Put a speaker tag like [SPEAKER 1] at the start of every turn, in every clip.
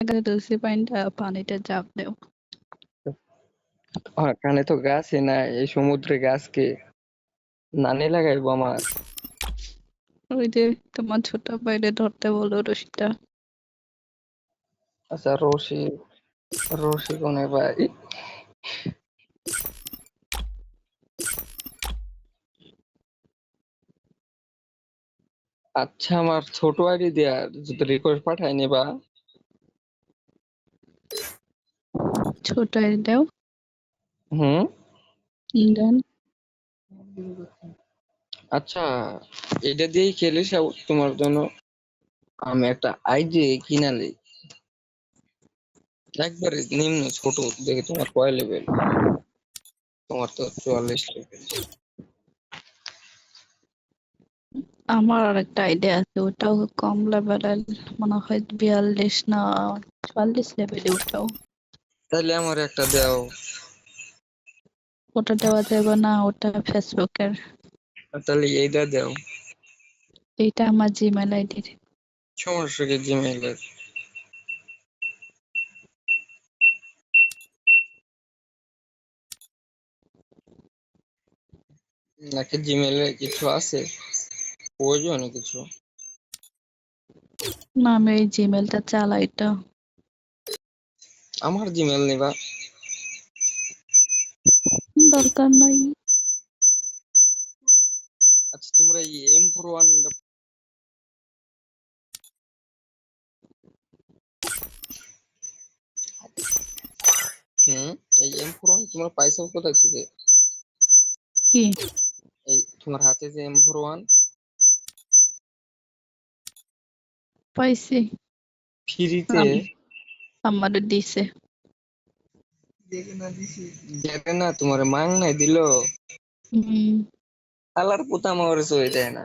[SPEAKER 1] তুলসী পানিটা পানিটা চাপ দেও।
[SPEAKER 2] এখানে তো গাছই না, এই সমুদ্রে গাছ কে নানি লাগাইবো আমার?
[SPEAKER 1] ওই যে তোমার ছোট বাইরে ধরতে বলো রশিটা।
[SPEAKER 2] আচ্ছা, রশি রশি কোনে ভাই? আচ্ছা, আমার ছোট আইডি দিয়া যদি রিকোয়েস্ট পাঠাই নিবা?
[SPEAKER 1] ছোট দাও।
[SPEAKER 2] হুম।
[SPEAKER 1] দেন।
[SPEAKER 2] আচ্ছা, এটা দিয়েই খেলিস? তোমার জন্য আমি একটা আইডি কিনালি, একবারে নিম্ন ছোট দেখে। তোমার কয় লেভেল? তোমার তো 44 লেভেল।
[SPEAKER 1] আমার আর একটা আইডিয়া আছে, ওটাও কম লেভেলের, মনে হয় 42 না 44 লেভেলে ওটাও।
[SPEAKER 2] তাহলে আমার একটা দাও।
[SPEAKER 1] ওটা দেওয়া যাবে না, ওটা ফেসবুকের।
[SPEAKER 2] তাহলে এইটা দাও।
[SPEAKER 1] এইটা আমার জিমেল আইডির।
[SPEAKER 2] সমস্যা কি জিমেইলের? নাকি জিমেইলে কিছু আছে প্রয়োজনে কিছু?
[SPEAKER 1] না, আমি এই জিমেলটা চালাই তো।
[SPEAKER 2] আমার জিমেইল নিবা?
[SPEAKER 1] দরকার নাই।
[SPEAKER 2] আচ্ছা, তোমরা এই M4 1 এই M4 1 তোমরা পাইছো কোথায় থেকে?
[SPEAKER 1] কি?
[SPEAKER 2] এই তোমার হাতে যে M4 1
[SPEAKER 1] পাইছি।
[SPEAKER 2] ফ্রিতে?
[SPEAKER 1] আমারও দিছে।
[SPEAKER 2] দেখে না, তোমার মাং নাই দিলো?
[SPEAKER 1] হম।
[SPEAKER 2] আলার পুতা মারে সই দেয় না।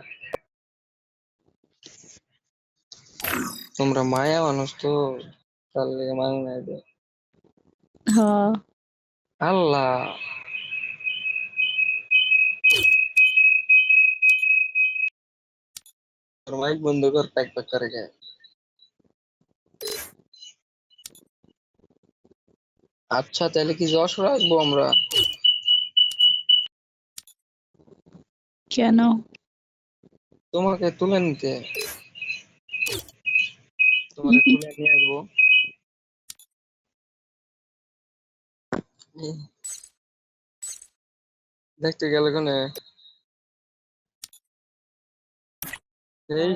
[SPEAKER 2] তোমরা মায়া মানুষ তো, তাহলে মাং নাই দেয়।
[SPEAKER 1] হ্যাঁ।
[SPEAKER 2] আল্লাহ। তোর মাইক বন্ধ কর, প্যাক প্যাক করে গায়ে। আচ্ছা, তাহলে কি যশোর আসবো আমরা?
[SPEAKER 1] কেন?
[SPEAKER 2] তোমাকে তুলে নিতে, তোমারে তুলে নিয়ে আসবো। দেখতে গেলে কোনে? এই